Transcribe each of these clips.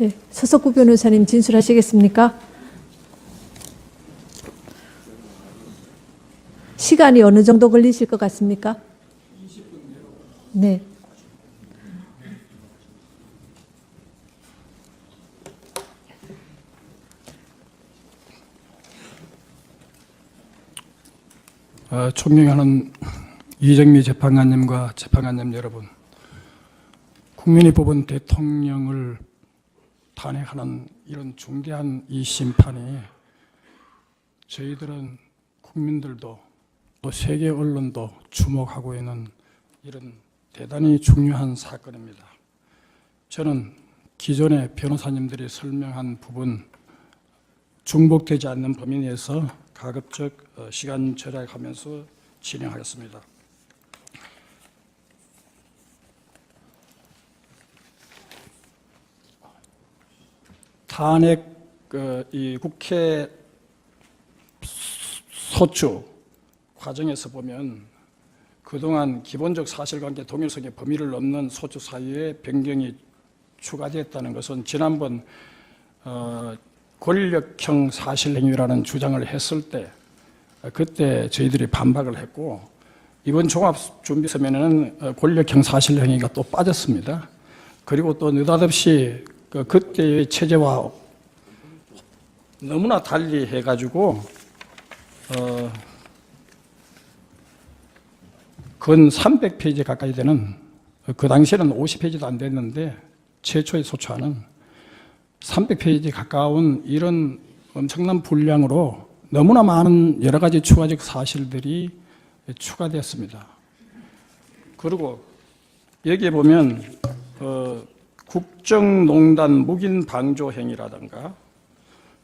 네, 서석구 변호사님 진술하시겠습니까? 시간이 어느 정도 걸리실 것 같습니까? 20분 내로. 네. 존경하는 이정미 재판관님과 재판관님 여러분, 국민이 뽑은 대통령을 탄핵하는 이런 중대한 이 심판이 저희들은 국민들도 또 세계 언론도 주목하고 있는 이런 대단히 중요한 사건입니다. 저는 기존의 변호사님들이 설명한 부분 중복되지 않는 범위 내에서 가급적 시간 절약하면서 진행하겠습니다. 탄핵 이 국회 소추 과정에서 보면 그동안 기본적 사실관계 동일성의 범위를 넘는 소추 사유에 변경이 추가되었다는 것은 지난번 권력형 사실행위라는 주장을 했을 때 그때 저희들이 반박을 했고, 이번 종합준비서면에는 권력형 사실행위가 또 빠졌습니다. 그리고 또 느닷없이 그때의 체제와 너무나 달리 해가지고 건 300페이지 가까이 되는, 그 당시에는 50페이지도 안 됐는데 최초의 소추안은 300페이지 가까운 이런 엄청난 분량으로 너무나 많은 여러 가지 추가적 사실들이 추가되었습니다. 그리고 여기에 보면 국정농단 묵인 방조 행위라든가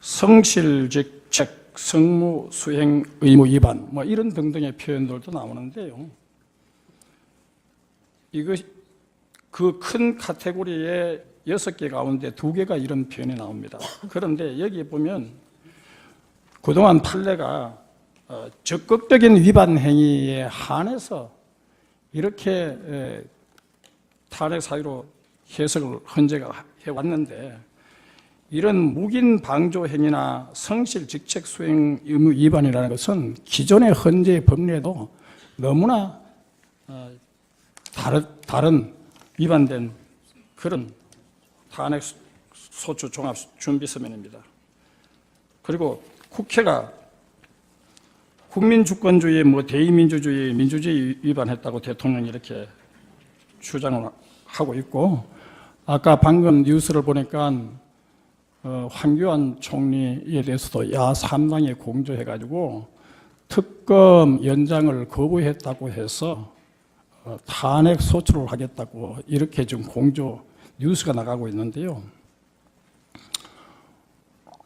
성실직책 성무 수행 의무 위반 뭐 이런 등등의 표현들도 나오는데요. 이거 그 큰 카테고리에 6개 가운데 2개가 이런 표현이 나옵니다. 그런데 여기에 보면 그동안 판례가 적극적인 위반 행위에 한해서 이렇게 탄핵 사유로 해석을 헌재가 해왔는데, 이런 묵인 방조 행위나 성실 직책 수행 의무 위반이라는 것은 기존의 헌재 법리에도 너무나 다른 위반된 그런 탄핵 소추 종합 준비서면입니다. 그리고 국회가 국민주권주의, 대의민주주의, 민주주의 위반했다고 대통령이 이렇게 주장을 하고 있고, 아까 방금 뉴스를 보니까 황교안 총리에 대해서도 야3당에 공조해가지고 특검 연장을 거부했다고 해서 탄핵 소추를 하겠다고 이렇게 지금 공조 뉴스가 나가고 있는데요.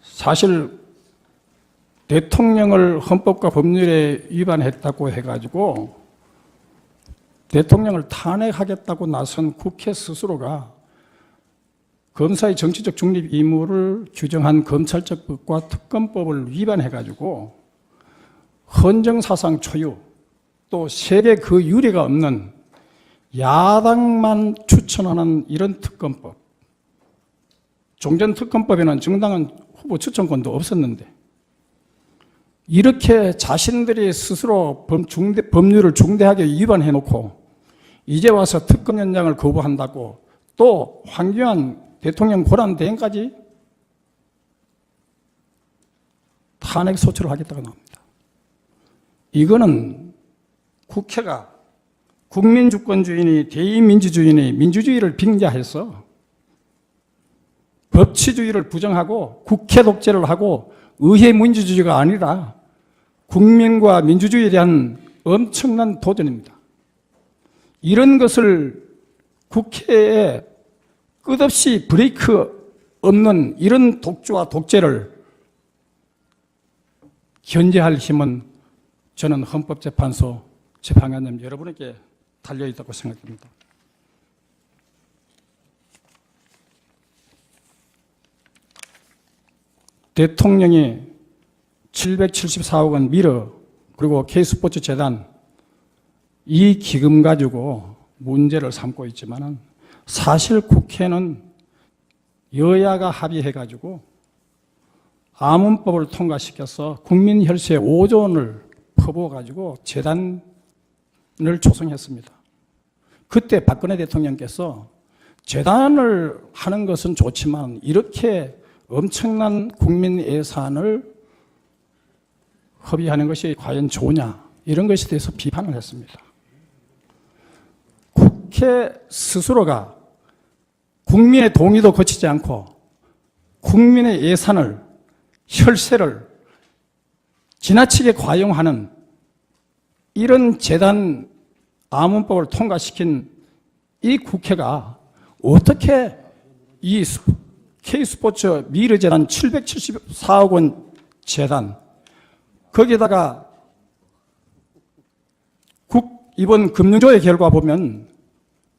사실 대통령을 헌법과 법률에 위반했다고 해가지고 대통령을 탄핵하겠다고 나선 국회 스스로가 검사의 정치적 중립 의무를 규정한 검찰적 법과 특검법을 위반해가지고 헌정사상 초유 또 세계 그 유례가 없는 야당만 추천하는 이런 특검법, 종전 특검법에는 정당한 후보 추천권도 없었는데 이렇게 자신들이 스스로 법률을 중대하게 위반해놓고 이제 와서 특검 연장을 거부한다고 또 황교안 대통령 권한대행까지 탄핵 소추를 하겠다고 나옵니다. 이거는 국회가 국민주권주의니 대의민주주의니 민주주의를 빙자해서 법치주의를 부정하고 국회 독재를 하고 의회 민주주의가 아니라 국민과 민주주의에 대한 엄청난 도전입니다. 이런 것을 국회에 끝없이 브레이크 없는 이런 독주와 독재를 견제할 힘은 저는 헌법재판소 재판관님 여러분에게 달려있다고 생각합니다. 대통령이 774억 원 미르 그리고 K스포츠재단 이 기금 가지고 문제를 삼고 있지만은 사실 국회는 여야가 합의해가지고 아문법을 통과시켜서 국민 혈세 5조 원을 퍼부어가지고 재단을 조성했습니다. 그때 박근혜 대통령께서 재단을 하는 것은 좋지만 이렇게 엄청난 국민 예산을 허비하는 것이 과연 좋으냐, 이런 것에 대해서 비판을 했습니다. 국회 스스로가 국민의 동의도 거치지 않고 국민의 예산을, 혈세를 지나치게 과용하는 이런 재단 아문법을 통과시킨 이 국회가 어떻게 이 K스포츠 미르재단 774억 원 재단, 거기에다가 이번 금융조회 결과 보면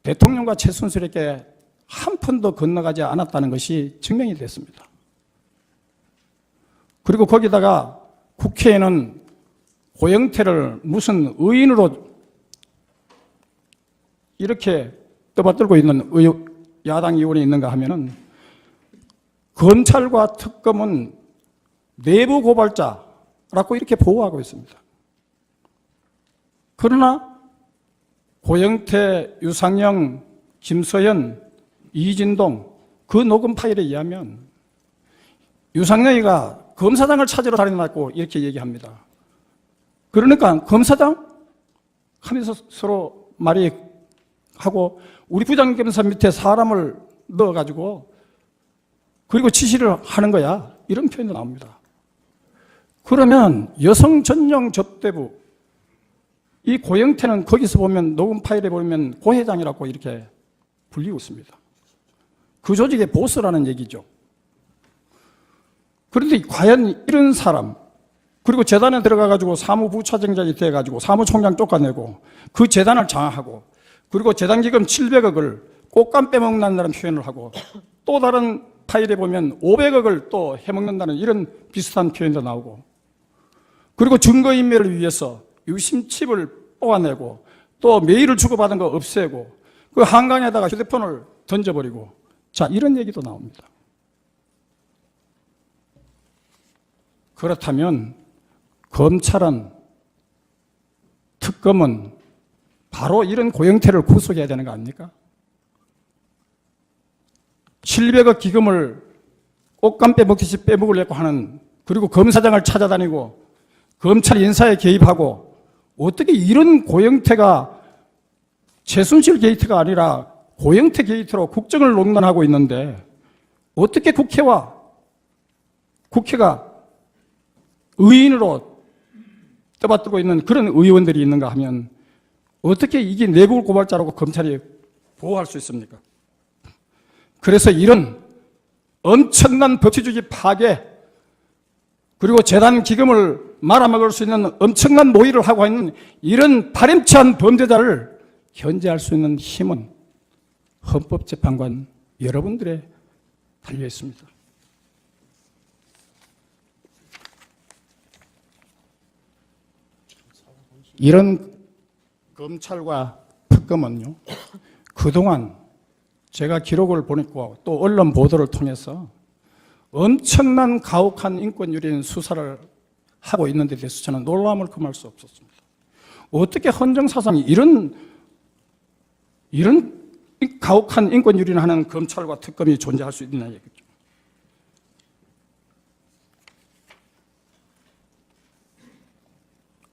대통령과 최순실에게 한 푼도 건너가지 않았다는 것이 증명이 됐습니다. 그리고 거기다가 국회에는 고영태를 무슨 의인으로 이렇게 떠받들고 있는 야당 의원이 있는가 하면은, 검찰과 특검은 내부 고발자라고 이렇게 보호하고 있습니다. 그러나 고영태, 유상영, 김서연, 이진동 그 녹음 파일에 의하면 유상영이가 검사장을 찾으러 다녀왔고 이렇게 얘기합니다. 그러니까 검사장 하면서 서로 말이 하고, 우리 부장검사 밑에 사람을 넣어가지고 그리고 지시를 하는 거야, 이런 표현도 나옵니다. 그러면 여성 전용 접대부, 이 고영태는 거기서 보면 녹음 파일에 보면 고회장이라고 이렇게 불리고 있습니다. 그 조직의 보스라는 얘기죠. 그런데 과연 이런 사람, 그리고 재단에 들어가가지고 사무부차장장이 돼가지고 사무총장 쫓아내고 그 재단을 장악하고, 그리고 재단기금 700억을 꽃감 빼먹는다는 표현을 하고, 또 다른 파일에 보면 500억을 또 해먹는다는 이런 비슷한 표현도 나오고, 그리고 증거인멸을 위해서 유심칩을 뽑아내고 또 메일을 주고받은 거 없애고 그 한강에다가 휴대폰을 던져버리고, 자, 이런 얘기도 나옵니다. 그렇다면 검찰은, 특검은 바로 이런 고영태를 구속해야 되는 거 아닙니까? 700억 기금을 꽃감 빼먹듯이 빼먹으려고 하는, 그리고 검사장을 찾아다니고 검찰 인사에 개입하고, 어떻게 이런 고영태가 최순실 게이트가 아니라 고영태 게이트로 국정을 농단하고 있는데, 어떻게 국회가 의인으로 떠받들고 있는 그런 의원들이 있는가 하면, 어떻게 이게 내부 고발자라고 검찰이 보호할 수 있습니까? 그래서 이런 엄청난 법치주의 파괴, 그리고 재단 기금을 말아먹을 수 있는 엄청난 모의를 하고 있는 이런 파렴치한 범죄자를 견제할 수 있는 힘은 헌법재판관 여러분들에 달려 있습니다. 이런 검찰과 특검은요, 그동안 제가 기록을 보냈고 또 언론 보도를 통해서 엄청난 가혹한 인권유린 수사를 하고 있는 데 대해서 저는 놀라움을 금할 수 없었습니다. 어떻게 헌정사상이 이런 가혹한 인권유린을 하는 검찰과 특검이 존재할 수 있느냐 얘기죠.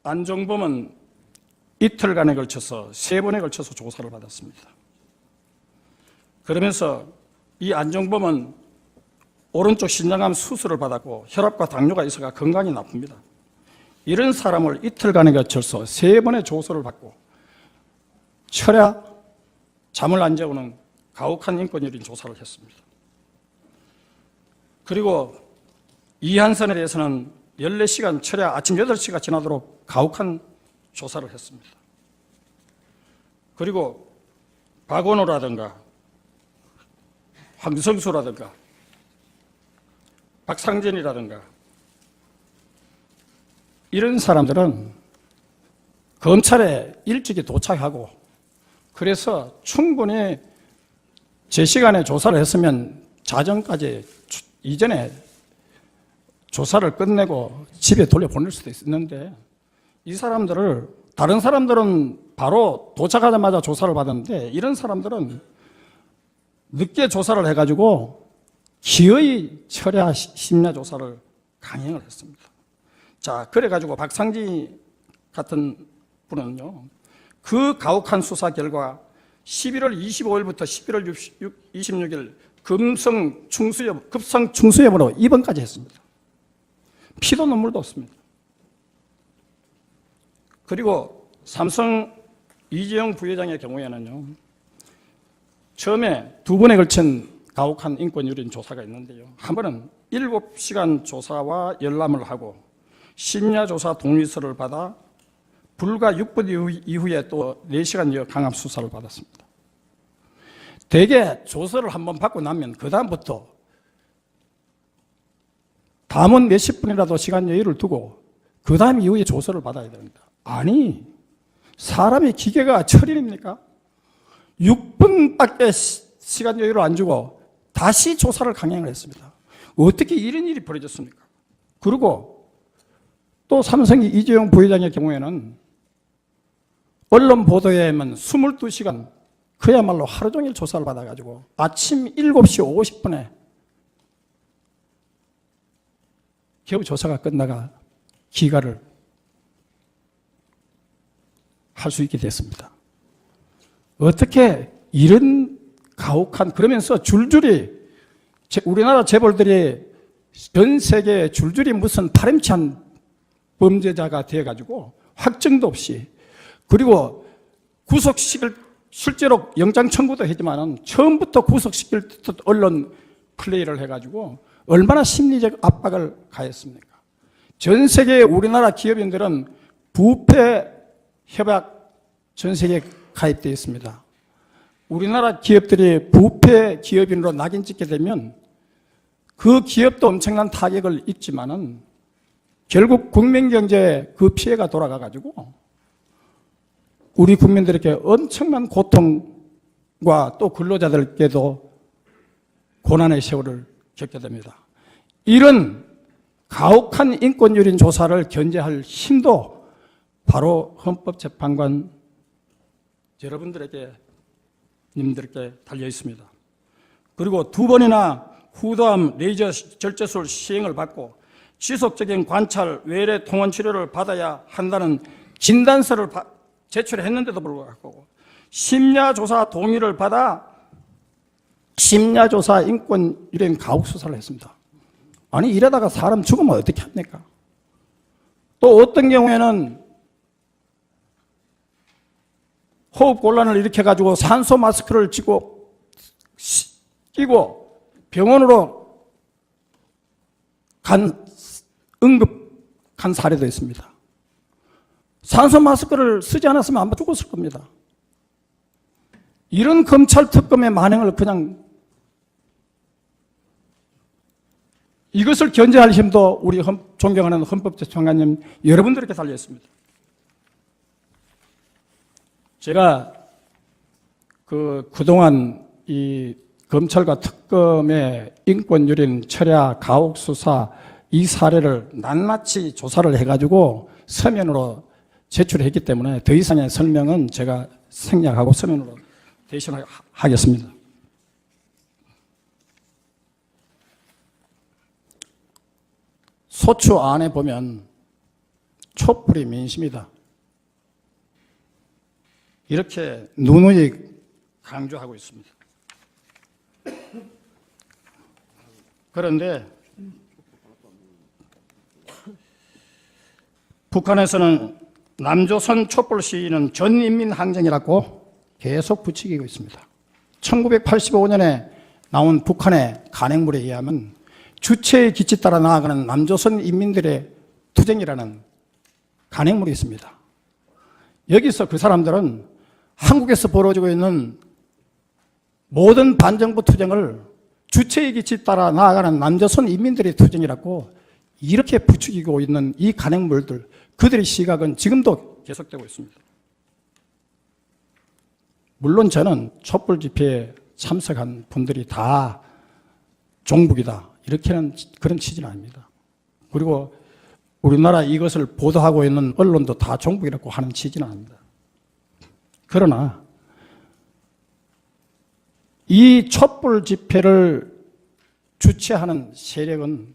안종범은 이틀간에 걸쳐서 3번에 걸쳐서 조사를 받았습니다. 그러면서 이 안종범은 오른쪽 신장암 수술을 받았고 혈압과 당뇨가 있어가 건강이 나쁩니다. 이런 사람을 이틀간에 걸쳐서 3번의 조사를 받고 철야 잠을 안 재우는 가혹한 인권유린 조사를 했습니다. 그리고 이한선에 대해서는 14시간 철야 아침 8시가 지나도록 가혹한 조사를 했습니다. 그리고 박원호라든가 황성수라든가 박상진이라든가 이런 사람들은 검찰에 일찍이 도착하고, 그래서 충분히 제 시간에 조사를 했으면 자정까지 이전에 조사를 끝내고 집에 돌려보낼 수도 있었는데 이 사람들을 다른 사람들은 바로 도착하자마자 조사를 받았는데 이런 사람들은 늦게 조사를 해가지고 기어이 철야 심야 조사를 강행을 했습니다. 자, 그래가지고 박상지 같은 분은요, 그 가혹한 수사 결과 11월 25일부터 11월 26일 급성 충수염으로 입원까지 했습니다. 피도 눈물도 없습니다. 그리고 삼성 이재용 부회장의 경우에는요, 처음에 두 번에 걸친 가혹한 인권유린 조사가 있는데요. 한 번은 7시간 조사와 열람을 하고 심야조사 동의서를 받아 불과 6분 이후에 또 4시간 강압 수사를 받았습니다. 대개 조서를 한번 받고 나면 그 다음부터 다음은 몇십 분이라도 시간 여유를 두고 그 다음 이후에 조서를 받아야 됩니다. 아니, 사람의 기계가 철인입니까? 6분밖에 시간 여유를 안 주고 다시 조사를 강행을 했습니다. 어떻게 이런 일이 벌어졌습니까? 그리고 또 삼성 이재용 부회장의 경우에는 언론 보도에 의하면 22시간 그야말로 하루 종일 조사를 받아가지고 아침 7시 50분에 겨우 조사가 끝나가 기가를 할 수 있게 됐습니다. 어떻게 이런 가혹한, 그러면서 줄줄이 우리나라 재벌들이 전 세계에 줄줄이 무슨 파렴치한 범죄자가 되어가지고 확정도 없이, 그리고 구속시킬, 실제로 영장 청구도 했지만 처음부터 구속시킬 듯 언론 플레이를 해가지고 얼마나 심리적 압박을 가했습니까? 전 세계 우리나라 기업인들은 부패 협약 전 세계에 가입되어 있습니다. 우리나라 기업들이 부패 기업인으로 낙인 찍게 되면 그 기업도 엄청난 타격을 입지만은 결국 국민 경제에 그 피해가 돌아가가지고 우리 국민들에게 엄청난 고통과 또 근로자들께도 고난의 세월을 겪게 됩니다. 이런 가혹한 인권유린 조사를 견제할 힘도 바로 헌법재판관 여러분들에게, 님들께 달려 있습니다. 그리고 2번이나 후담 레이저 절제술 시행을 받고 지속적인 관찰, 외래 통원 치료를 받아야 한다는 진단서를 제출했는데도 불구하고 심야조사 동의를 받아 심야조사 인권유린 가혹수사를 했습니다. 아니, 이러다가 사람 죽으면 어떻게 합니까? 또 어떤 경우에는 호흡 곤란을 일으켜가지고 산소 마스크를 끼고 병원으로 응급한 사례도 있습니다. 산소 마스크를 쓰지 않았으면 아마 죽었을 겁니다. 이런 검찰 특검의 만행을 그냥, 이것을 견제할 힘도 우리 존경하는 헌법재판관님 여러분들에게 달려 있습니다. 제가 그동안 이 검찰과 특검의 인권유린, 철야, 가혹수사 이 사례를 낱낱이 조사를 해가지고 서면으로 제출했기 때문에 더 이상의 설명은 제가 생략하고 서면으로 대신하겠습니다. 소추 안에 보면 촛불이 민심이다, 이렇게 누누이 강조하고 있습니다. 그런데 북한에서는 남조선 촛불 시위는 전인민항쟁이라고 계속 부추기고 있습니다. 1985년에 나온 북한의 간행물에 의하면 주체의 기치 따라 나아가는 남조선 인민들의 투쟁이라는 간행물이 있습니다. 여기서 그 사람들은 한국에서 벌어지고 있는 모든 반정부 투쟁을 주체의 기치 따라 나아가는 남조선 인민들의 투쟁이라고 이렇게 부추기고 있는 이 간행물들, 그들의 시각은 지금도 계속되고 있습니다. 물론 저는 촛불 집회에 참석한 분들이 다 종북이다. 이렇게는 그런 취지는 아닙니다. 그리고 우리나라 이것을 보도하고 있는 언론도 다 종북이라고 하는 취지는 아닙니다. 그러나 이 촛불 집회를 주최하는 세력은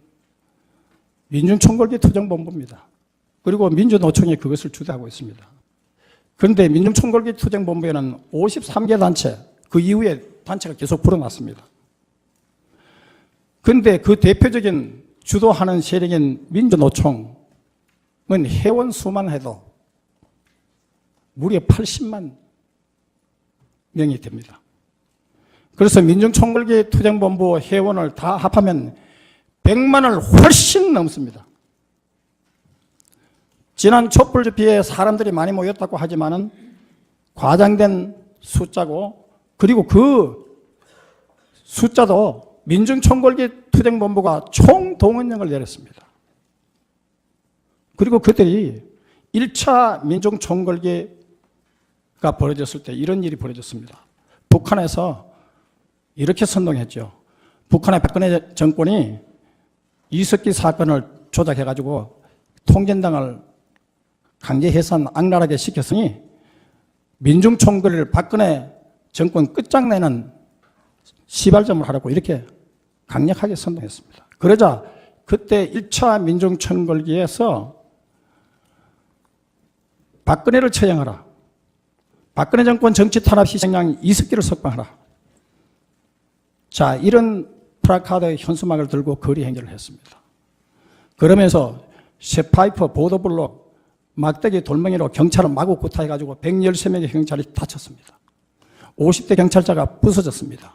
민중총궐기 투쟁본부입니다. 그리고 민주노총이 그것을 주도하고 있습니다. 그런데 민중총궐기 투쟁본부에는 53개 단체, 그 이후에 단체가 계속 불어났습니다. 그런데 그 대표적인 주도하는 세력인 민주노총은 회원 수만 해도 무려 80만 명이 됩니다. 그래서 민중총궐기 투쟁본부 회원을 다 합하면 100만을 훨씬 넘습니다. 지난 촛불 집회에 사람들이 많이 모였다고 하지만은 과장된 숫자고, 그리고 그 숫자도 민중총궐기 투쟁본부가 총동원령을 내렸습니다. 그리고 그들이 1차 민중총궐기가 벌어졌을 때 이런 일이 벌어졌습니다. 북한에서 이렇게 선동했죠. 북한의 박근혜 정권이 이석기 사건을 조작해가지고 통전당을 강제 해산 악랄하게 시켰으니 민중총궐을 박근혜 정권 끝장내는 시발점을 하라고 이렇게 강력하게 선동했습니다. 그러자 그때 1차 민중총궐기에서 박근혜를 처형하라, 박근혜 정권 정치 탄압 희생양 이석기를 석방하라. 자, 이런 플래카드 현수막을 들고 거리 행진을 했습니다. 그러면서 쇠파이프, 보도블록, 막대기, 돌멩이로 경찰을 마구 구타해가지고 113명의 경찰이 다쳤습니다. 50대 경찰차가 부서졌습니다.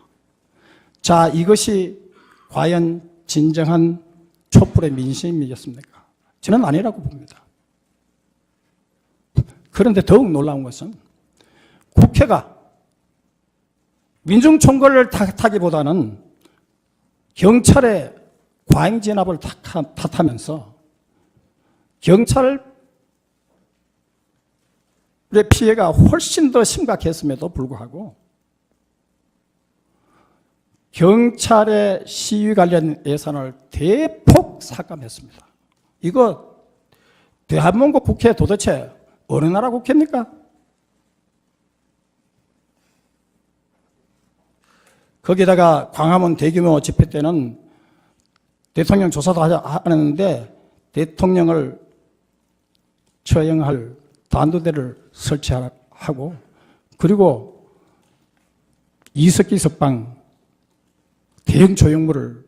자, 이것이 과연 진정한 촛불의 민심이겠습니까? 저는 아니라고 봅니다. 그런데 더욱 놀라운 것은 국회가 민중총궐을 탓하기보다는 경찰의 과잉 진압을 탓하면서 경찰의 피해가 훨씬 더 심각했음에도 불구하고 경찰의 시위 관련 예산을 대폭 삭감했습니다. 이거 대한민국 국회 도대체 어느 나라 국회입니까? 거기다가 광화문 대규모 집회 때는 대통령 조사도 하는데 대통령을 처형할 단두대를 설치하고, 그리고 이석기 석방 대형 조형물을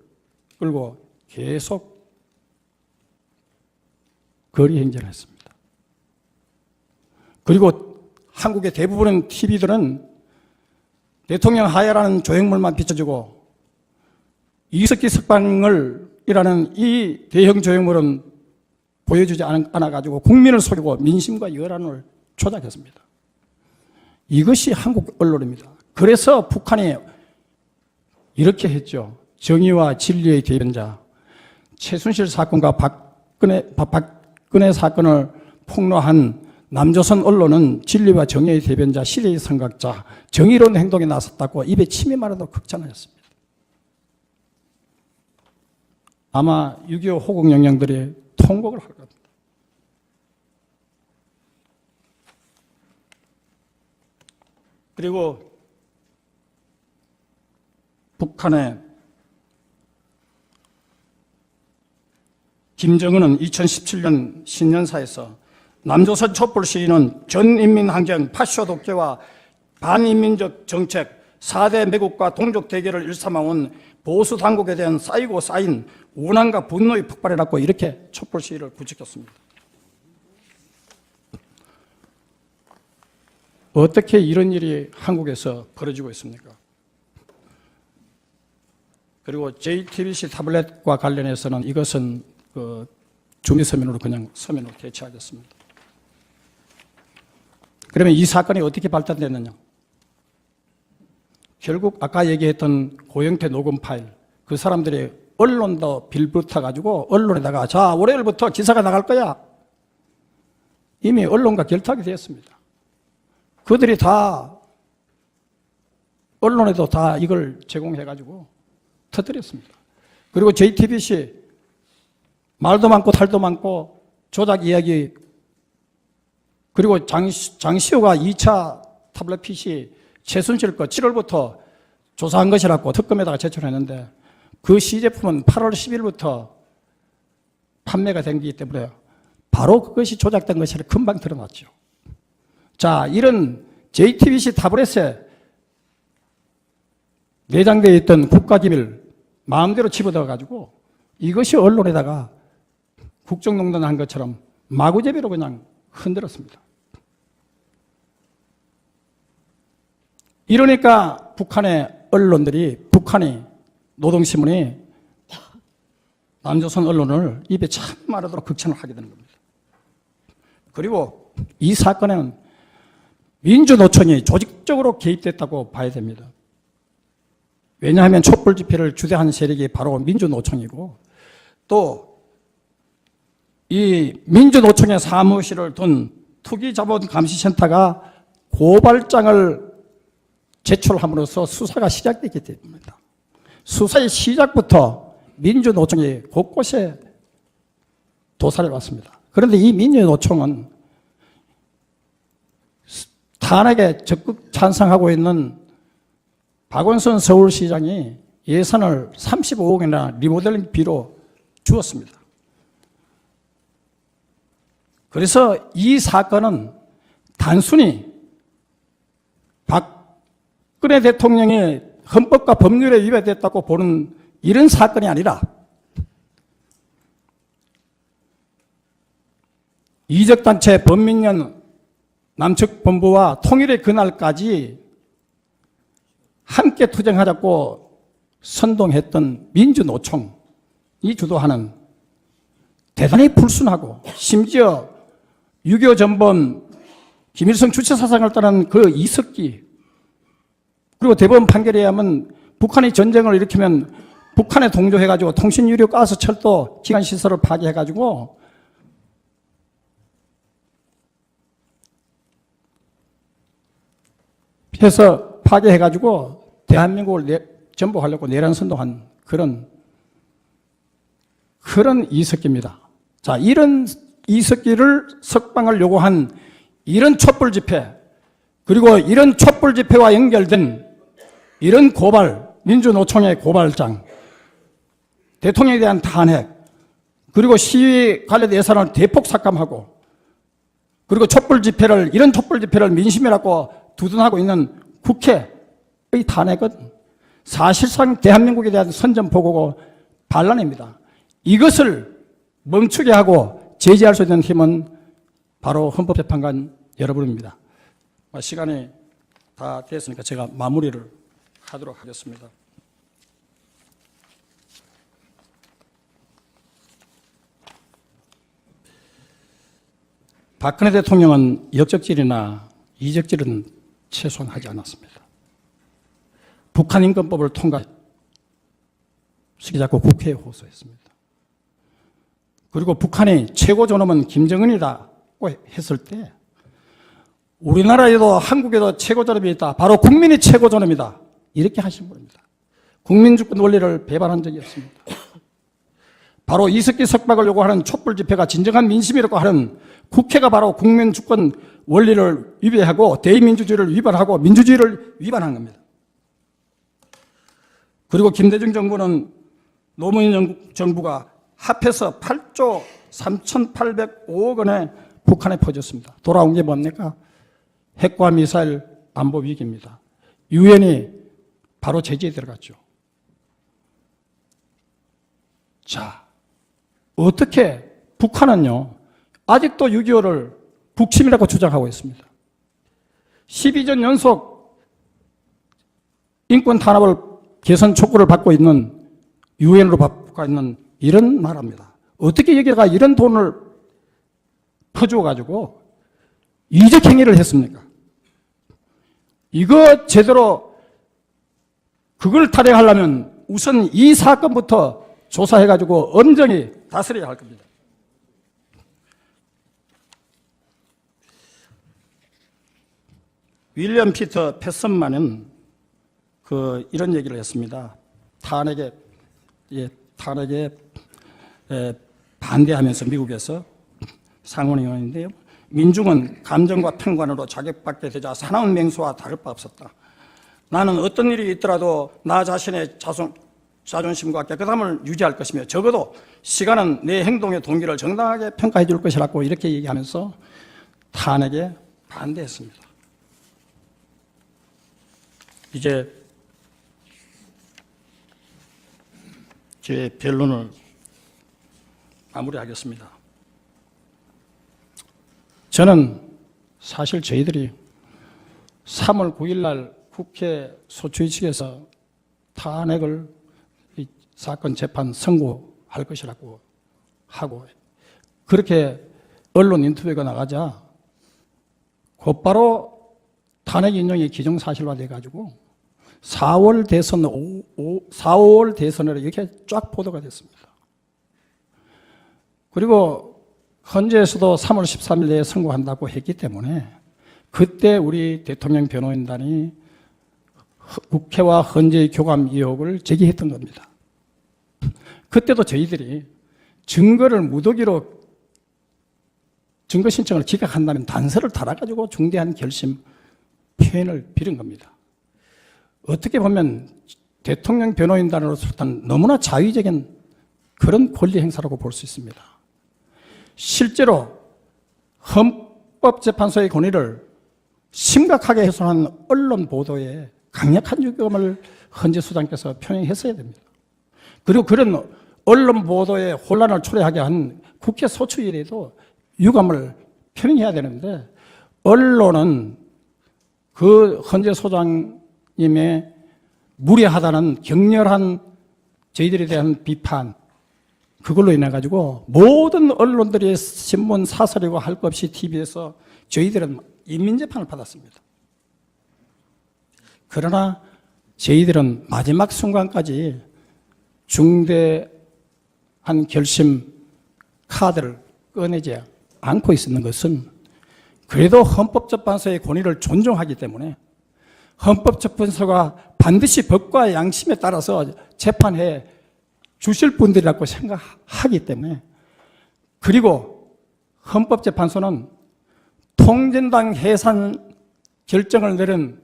끌고 계속 거리 행진을 했습니다. 그리고 한국의 대부분의 TV들은 대통령 하야라는 조형물만 비춰주고 이석기 석방을 이라는 이 대형 조형물은 보여주지 않아가지고 국민을 속이고 민심과 여론을 조작했습니다. 이것이 한국 언론입니다. 그래서 북한이 이렇게 했죠. 정의와 진리의 대변자, 최순실 사건과 박근혜 사건을 폭로한 남조선 언론은 진리와 정의의 대변자, 시대의 선각자, 정의로운 행동에 나섰다고 입에 침이 마르도 극찬하였습니다. 아마 6.25 호국 영령들이 통곡을 할 겁니다. 그리고 북한의 김정은은 2017년 신년사에서 남조선 촛불 시위는 전인민항쟁, 파쇼 독재와 반인민적 정책, 4대 매국과 동족 대결을 일삼아온 보수 당국에 대한 쌓이고 쌓인 원한과 분노의 폭발이라고 이렇게 촛불 시위를 부추겼습니다. 어떻게 이런 일이 한국에서 벌어지고 있습니까? 그리고 JTBC 타블렛과 관련해서는 이것은 준비 서면으로 그냥 서면으로 대체하겠습니다. 그러면 이 사건이 어떻게 발단됐느냐? 결국 아까 얘기했던 고영태 녹음 파일, 그 사람들이 언론도 빌붙어가지고 언론에다가 자, 월요일부터 기사가 나갈 거야. 이미 언론과 결탁이 되었습니다. 그들이 다 언론에도 다 이걸 제공해가지고 터뜨렸습니다. 그리고 JTBC 말도 많고 탈도 많고 조작 이야기, 그리고 장시호가 2차 타블렛 PC 최순실 거 7월부터 조사한 것이라고 특검에다가 제출했는데 그 시제품은 8월 10일부터 판매가 된 거기 때문에 바로 그것이 조작된 것이 금방 드러났죠. 자, 이런 JTBC 타블렛에 내장되어 있던 국가기밀 마음대로 집어넣어가지고 이것이 언론에다가 국정농단을 한 것처럼 마구제비로 그냥 흔들었습니다. 이러니까 북한의 언론들이, 북한이 노동신문이 남조선 언론을 입에 참 마르도록 극찬을 하게 되는 겁니다. 그리고 이 사건에는 민주노총이 조직적으로 개입됐다고 봐야 됩니다. 왜냐하면 촛불 집회를 주재한 세력이 바로 민주노총이고, 또 이 민주노총의 사무실을 둔 투기자본감시센터가 고발장을 제출함으로써 수사가 시작됐기 때문입니다. 수사의 시작부터 민주노총이 곳곳에 도사를 왔습니다. 그런데 이 민주노총은 탄핵에 적극 찬성하고 있는 박원순 서울시장이 예산을 35억이나 리모델링비로 주었습니다. 그래서 이 사건은 단순히 박근혜 대통령이 헌법과 법률에 위배됐다고 보는 이런 사건이 아니라 이적단체 범민련 남측본부와 통일의 그날까지 함께 투쟁하자고 선동했던 민주노총이 주도하는 대단히 불순하고 심지어 6.25 전범 김일성 주체사상을 따른 그 이석기, 그리고 대법원 판결에 의하면 북한이 전쟁을 일으키면 북한에 동조해가지고 통신유료, 가스, 철도, 기관시설을 파괴해가지고 해서 파괴해가지고 대한민국을 전복하려고 내란선동한 그런 이석기입니다. 자, 이런 이석기를 석방을 요구한 이런 촛불 집회, 그리고 이런 촛불 집회와 연결된 이런 고발, 민주노총의 고발장, 대통령에 대한 탄핵, 그리고 시위 관련 예산을 대폭 삭감하고, 그리고 이런 촛불 집회를 민심이라고 두둔하고 있는 국회의 탄핵은 사실상 대한민국에 대한 선전포고고 반란입니다. 이것을 멈추게 하고 제지할 수 있는 힘은 바로 헌법재판관 여러분입니다. 시간이 다 됐으니까 제가 마무리를 하도록 하겠습니다. 박근혜 대통령은 역적질이나 이적질은 최소한 하지 않았습니다. 북한인권법을 통과시키자고 국회에 호소했습니다. 그리고 북한이 최고 존엄은 김정은이다고 했을 때 우리나라에도 한국에도 최고 존엄이 있다. 바로 국민이 최고 존엄이다. 이렇게 하신 분입니다. 국민주권 원리를 배반한 적이 없습니다. 바로 이석기 석방을 요구하는 촛불 집회가 진정한 민심이라고 하는 국회가 바로 국민주권 원리를 위배하고 대의민주주의를 위반하고 민주주의를 위반한 겁니다. 그리고 김대중 정부는 노무현 정부가 합해서 8조 3,805억 원에 북한에 퍼졌습니다. 돌아온 게 뭡니까? 핵과 미사일 안보 위기입니다. 유엔이 바로 제재에 들어갔죠. 자, 어떻게 북한은요, 아직도 6.25를 북침이라고 주장하고 있습니다. 12전 연속 인권 탄압을 개선 촉구를 받고 있는 유엔으로 받고 있는 이런 나라입니다. 어떻게 여기다가 이런 돈을 퍼주어가지고 이적 행위를 했습니까? 이거 제대로 그걸 탈핵하려면 우선 이 사건부터 조사해가지고 엄정히 다스려야 할 겁니다. 윌리엄 피터 패슨만은 이런 얘기를 했습니다. 탄핵에 탄핵에 반대하면서 미국에서 상원의원인데요. 민중은 감정과 평관으로 자격받게 되자 사나운 맹수와 다를 바 없었다. 나는 어떤 일이 있더라도 나 자신의 자존심과 깨끗함을 유지할 것이며 적어도 시간은 내 행동의 동기를 정당하게 평가해 줄 것이라고 이렇게 얘기하면서 탄핵에 반대했습니다. 이제 제 변론을 마무리하겠습니다. 저는 사실 저희들이 3월 9일 날 국회 소추위 측에서 탄핵을 이 사건 재판 선고할 것이라고 하고 그렇게 언론 인터뷰가 나가자 곧바로 탄핵 인용이 기정사실화돼 가지고 4월 대선 4월 대선으로 이렇게 쫙 보도가 됐습니다. 그리고 헌재에서도 3월 13일 내에 선고한다고 했기 때문에 그때 우리 대통령 변호인단이 국회와 헌재의 교감 의혹을 제기했던 겁니다. 그때도 저희들이 증거를 무더기로 증거 신청을 기각한다면 단서를 달아가지고 중대한 결심 표현을 빌은 겁니다. 어떻게 보면 대통령 변호인단으로서는 너무나 자의적인 그런 권리 행사라고 볼 수 있습니다. 실제로 헌법재판소의 권위를 심각하게 훼손한 언론 보도에 강력한 유감을 헌재 소장께서 표명했어야 됩니다. 그리고 그런 언론 보도에 혼란을 초래하게 한 국회 소추위에도 유감을 표명해야 되는데 언론은 그 헌재 소장님의 무례하다는 격렬한 저희들에 대한 비판 그걸로 인해 가지고 모든 언론들이 신문 사설이고 할 것 없이 TV에서 저희들은 인민재판을 받았습니다. 그러나 저희들은 마지막 순간까지 중대한 결심 카드를 꺼내지 않고 있었는 것은 그래도 헌법재판소의 권위를 존중하기 때문에 헌법재판소가 반드시 법과 양심에 따라서 재판해 주실 분들이라고 생각하기 때문에 그리고 헌법재판소는 통진당 해산 결정을 내린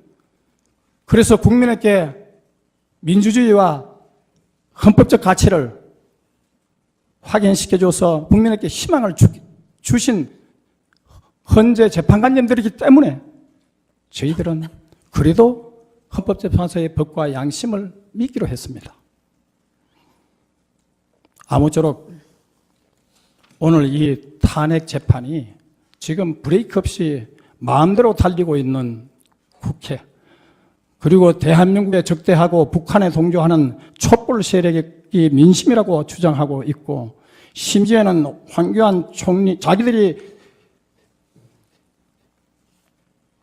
그래서 국민에게 민주주의와 헌법적 가치를 확인시켜줘서 국민에게 희망을 주신 헌재 재판관님들이기 때문에 저희들은 그래도 헌법재판소의 법과 양심을 믿기로 했습니다. 아무쪼록 오늘 이 탄핵 재판이 지금 브레이크 없이 마음대로 달리고 있는 국회 그리고 대한민국에 적대하고 북한에 동조하는 촛불 세력이 민심이라고 주장하고 있고 심지어는 황교안 총리 자기들이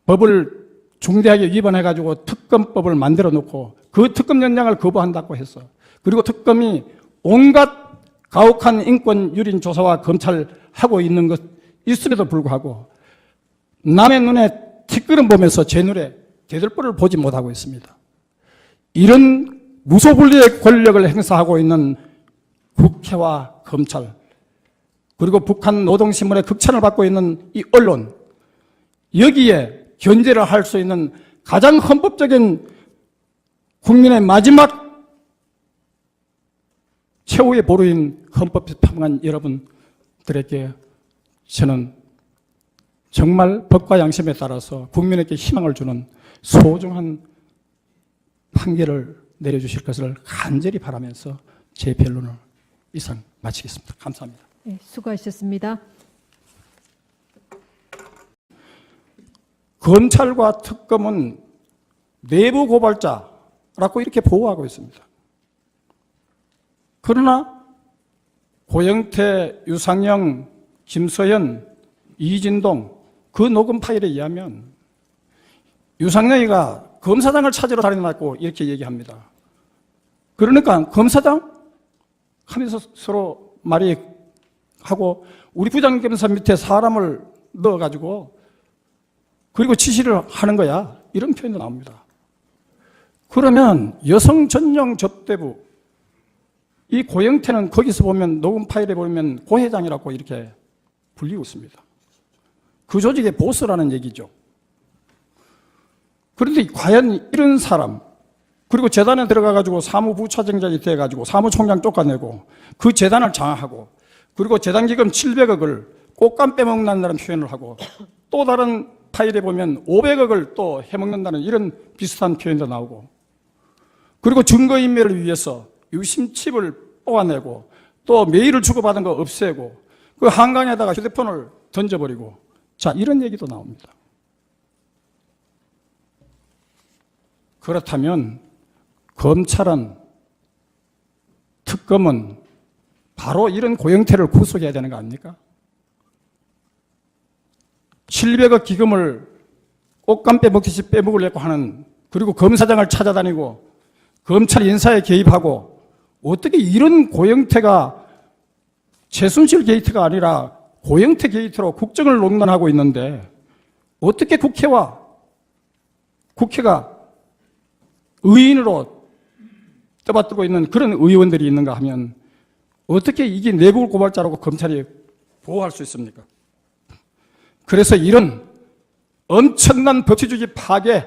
법을 중대하게 위반해가지고 특검법을 만들어 놓고 그 특검 연장을 거부한다고 했어. 그리고 특검이 온갖 가혹한 인권 유린 조사와 검찰하고 있는 것 있음에도 불구하고 남의 눈에 티끌은 보면서 제 눈에 대들보를 보지 못하고 있습니다. 이런 무소불위의 권력을 행사하고 있는 국회와 검찰 그리고 북한 노동신문의 극찬을 받고 있는 이 언론 여기에 견제를 할 수 있는 가장 헌법적인 국민의 마지막 최후의 보루인 헌법재판관 여러분들에게 저는 정말 법과 양심에 따라서 국민에게 희망을 주는 소중한 판결을 내려주실 것을 간절히 바라면서 제 변론을 이상 마치겠습니다. 감사합니다. 네, 수고하셨습니다. 검찰과 특검은 내부 고발자라고 이렇게 보호하고 있습니다. 그러나 고영태, 유상영, 김서현, 이진동 그 녹음 파일에 의하면 유상영이가 검사장을 찾으러 다니고 이렇게 얘기합니다. 그러니까 검사장 하면서 서로 말이 하고 우리 부장검사 밑에 사람을 넣어가지고 그리고 지시를 하는 거야. 이런 표현도 나옵니다. 그러면 여성 전용 접대부 이 고영태는 거기서 보면 녹음 파일에 보면 고회장이라고 이렇게 불리고 있습니다. 그 조직의 보스라는 얘기죠. 그런데 과연 이런 사람, 그리고 재단에 들어가가지고 사무부차장장이 돼가지고 사무총장 쫓아내고 그 재단을 장악하고 그리고 재단 기금 700억을 꽃감 빼먹는다는 표현을 하고 또 다른 파일에 보면 500억을 또 해먹는다는 이런 비슷한 표현도 나오고 그리고 증거인멸을 위해서 유심칩을 뽑아내고 또 메일을 주고받은 거 없애고 그 한강에다가 휴대폰을 던져버리고 자 이런 얘기도 나옵니다. 그렇다면 검찰은 특검은 바로 이런 고영태를 구속해야 되는 거 아닙니까? 700억 기금을 꽃감 빼먹듯이 빼먹으려고 하는 그리고 검사장을 찾아다니고 검찰 인사에 개입하고 어떻게 이런 고영태가 최순실 게이트가 아니라 고영태 게이트로 국정을 농단하고 있는데 어떻게 국회가 의인으로 떠받들고 있는 그런 의원들이 있는가 하면 어떻게 이게 내부 고발자라고 검찰이 보호할 수 있습니까? 그래서 이런 엄청난 법치주의 파괴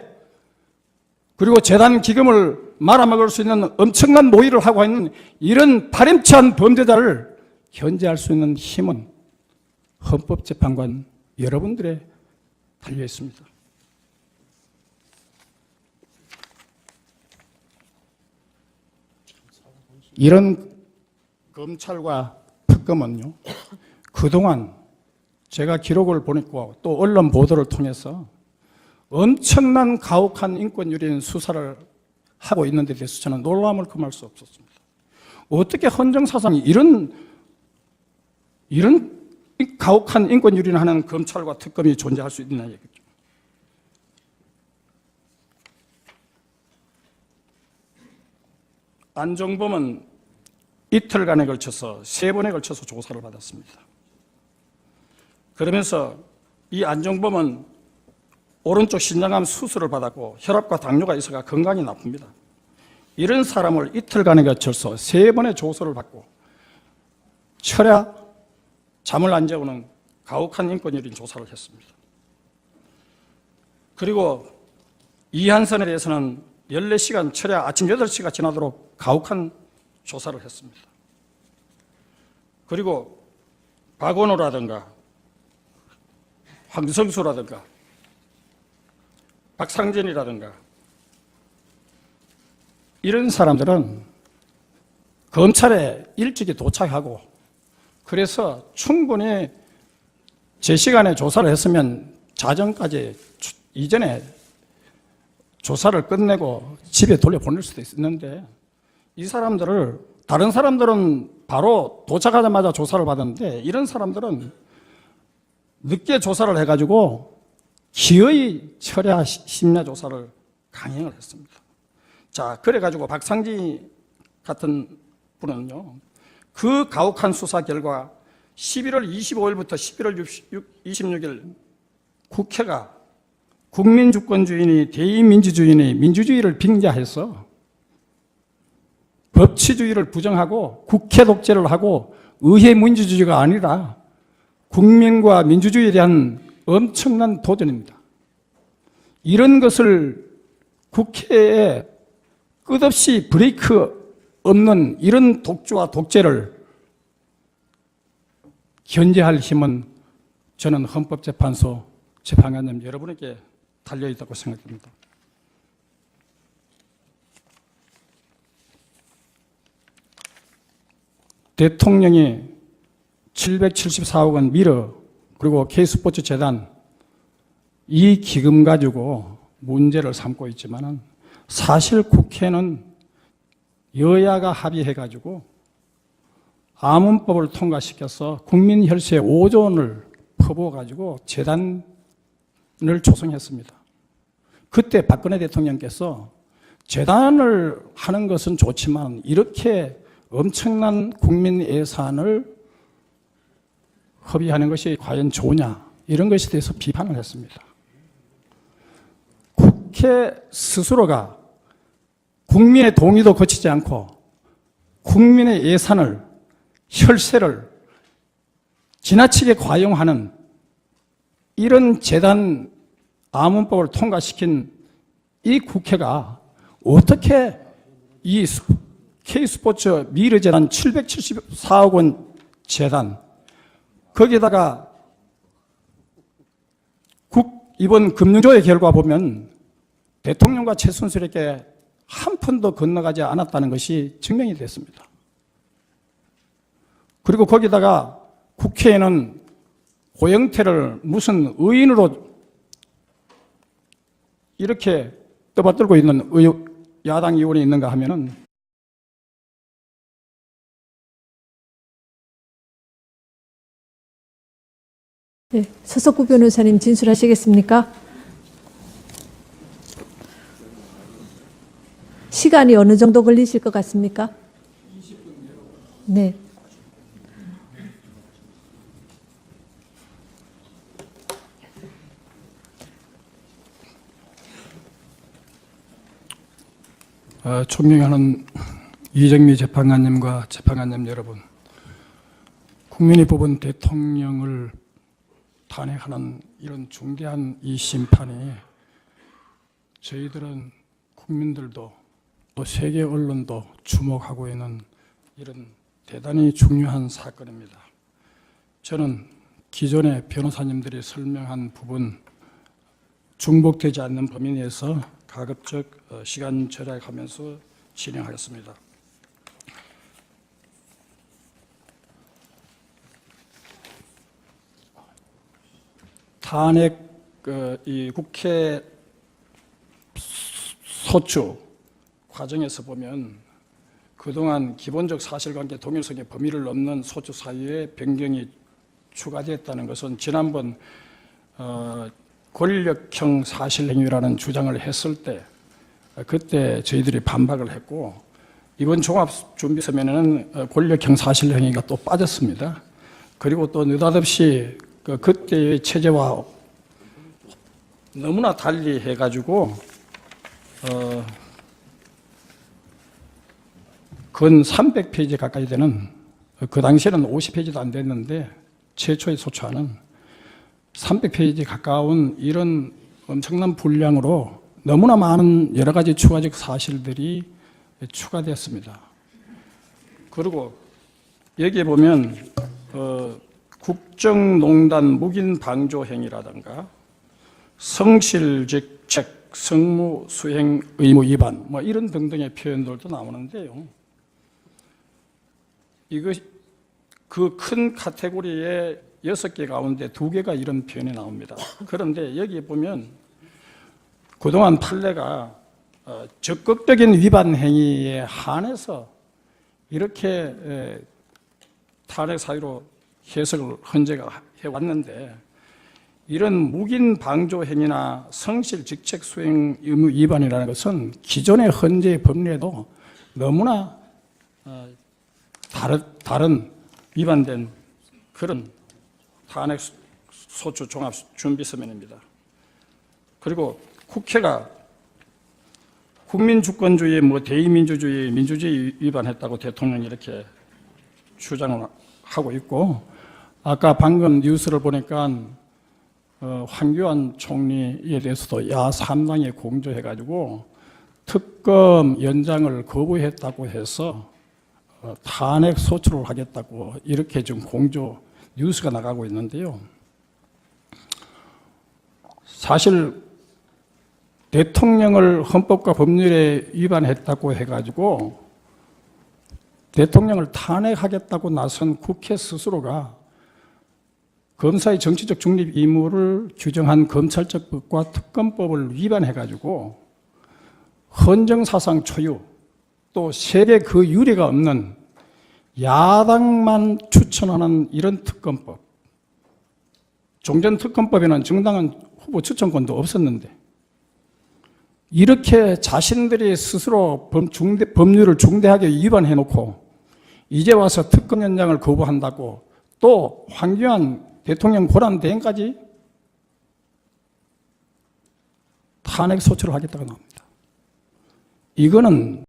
그리고 재단 기금을 말아먹을 수 있는 엄청난 모의를 하고 있는 이런 파렴치한 범죄자를 견제할 수 있는 힘은 헌법재판관 여러분들에 달려 있습니다. 이런 검찰과 특검은요, 그동안 제가 기록을 보냈고 또 언론 보도를 통해서 엄청난 가혹한 인권유린 수사를 하고 있는 데 대해서 저는 놀라움을 금할 수 없었습니다. 어떻게 헌정사상이 이런 가혹한 인권유린을 하는 검찰과 특검이 존재할 수 있느냐 얘기죠. 안종범은 이틀간에 걸쳐서 3번에 걸쳐서 조사를 받았습니다. 그러면서 이 안종범은 오른쪽 신장암 수술을 받았고 혈압과 당뇨가 있어가 건강이 나쁩니다. 이런 사람을 이틀간에 걸쳐서 3번의 조사를 받고 철야 잠을 안 재우는 가혹한 인권유린 조사를 했습니다. 그리고 이한선에 대해서는 14시간 철야 아침 8시가 지나도록 가혹한 조사를 했습니다. 그리고 박원호라든가 황성수라든가 박상진이라든가 이런 사람들은 검찰에 일찍이 도착하고 그래서 충분히 제 시간에 조사를 했으면 자정까지 이전에 조사를 끝내고 집에 돌려보낼 수도 있었는데 이 사람들을 다른 사람들은 바로 도착하자마자 조사를 받았는데 이런 사람들은 늦게 조사를 해가지고 기어이 철야 심야 조사를 강행을 했습니다. 자, 그래가지고 박상지 같은 분은요, 그 가혹한 수사 결과 11월 25일부터 11월 26일 국회가 국민주권주의니 대의민주주의니 민주주의를 빙자해서 법치주의를 부정하고 국회 독재를 하고 의회 민주주의가 아니라 국민과 민주주의에 대한 엄청난 도전입니다. 이런 것을 국회에 끝없이 브레이크 없는 이런 독주와 독재를 견제할 힘은 저는 헌법재판소 재판관님 여러분에게 달려있다고 생각합니다. 대통령이 774억 원 미르 그리고 K스포츠재단 이 기금 가지고 문제를 삼고 있지만 사실 국회는 여야가 합의해가지고 아문법을 통과시켜서 국민혈세 5조 원을 퍼부어가지고 재단을 조성했습니다. 그때 박근혜 대통령께서 재단을 하는 것은 좋지만 이렇게 엄청난 국민 예산을 허비하는 것이 과연 좋으냐 이런 것에 대해서 비판을 했습니다. 국회 스스로가 국민의 동의도 거치지 않고 국민의 예산을, 혈세를 지나치게 과용하는 이런 재단 암문법을 통과시킨 이 국회가 어떻게 이 K스포츠 미르재단 774억 원 재단, 거기에다가 이번 금융조회 결과 보면 대통령과 최순실에게 한 푼도 건너가지 않았다는 것이 증명이 됐습니다. 그리고 거기다가 국회에는 고영태를 무슨 의인으로 이렇게 떠받들고 있는 야당 의원이 있는가 하면은 네, 서석구 변호사님 진술하시겠습니까? 시간이 어느 정도 걸리실 것 같습니까? 20분. 네. 존경하는 이정미 재판관님과 재판관님 여러분, 국민이 뽑은 대통령을 탄핵하는 이런 중대한 이 심판이 저희들은 국민들도 또 세계 언론도 주목하고 있는 이런 대단히 중요한 사건입니다. 저는 기존의 변호사님들이 설명한 부분 중복되지 않는 범위 내에서 가급적 시간 절약하면서 진행하겠습니다. 탄핵 이 국회 소추 과정에서 보면 그동안 기본적 사실관계 동일성의 범위를 넘는 소추 사유에 변경이 추가됐다는 것은 지난번 권력형 사실행위라는 주장을 했을 때 그때 저희들이 반박을 했고, 이번 종합준비서면에는 권력형 사실행위가 또 빠졌습니다. 그리고 또 느닷없이 그때의 체제와 너무나 달리 해가지고 근 300페이지 가까이 되는, 그 당시에는 50페이지도 안 됐는데 최초의 소추안은 300페이지 가까운 이런 엄청난 분량으로 너무나 많은 여러 가지 추가적 사실들이 추가되었습니다. 그리고 여기에 보면 국정농단 묵인 방조 행위라든가 성실직책, 성무 수행 의무 위반, 뭐 이런 등등의 표현들도 나오는데요. 이거 그 큰 카테고리에 6개 가운데 2개가 이런 표현이 나옵니다. 그런데 여기 보면 그동안 판례가 적극적인 위반 행위에 한해서 이렇게 탄핵 사유로 해석을 헌재가 해왔는데, 이런 묵인 방조 행위나 성실 직책 수행 의무 위반이라는 것은 기존의 헌재의 법리에도 너무나 다른 위반된 그런 탄핵 소추 종합 준비서면입니다. 그리고 국회가 국민주권주의, 대의민주주의, 민주주의 위반했다고 대통령이 이렇게 주장을 하고 있고, 아까 방금 뉴스를 보니까 황교안 총리에 대해서도 야3당에 공조해가지고 특검 연장을 거부했다고 해서 탄핵 소추를 하겠다고 이렇게 지금 공조 뉴스가 나가고 있는데요. 사실 대통령을 헌법과 법률에 위반했다고 해가지고 대통령을 탄핵하겠다고 나선 국회 스스로가 검사의 정치적 중립 의무를 규정한 검찰적 법과 특검법을 위반해가지고 헌정사상 초유, 또 세계 그 유례가 없는 야당만 추천하는 이런 특검법, 종전 특검법에는 정당한 후보 추천권도 없었는데 이렇게 자신들이 스스로 법률을 중대하게 위반해놓고 이제 와서 특검 연장을 거부한다고, 또 황교안 대통령 고난대행까지 탄핵 소추를 하겠다고 나옵니다. 이거는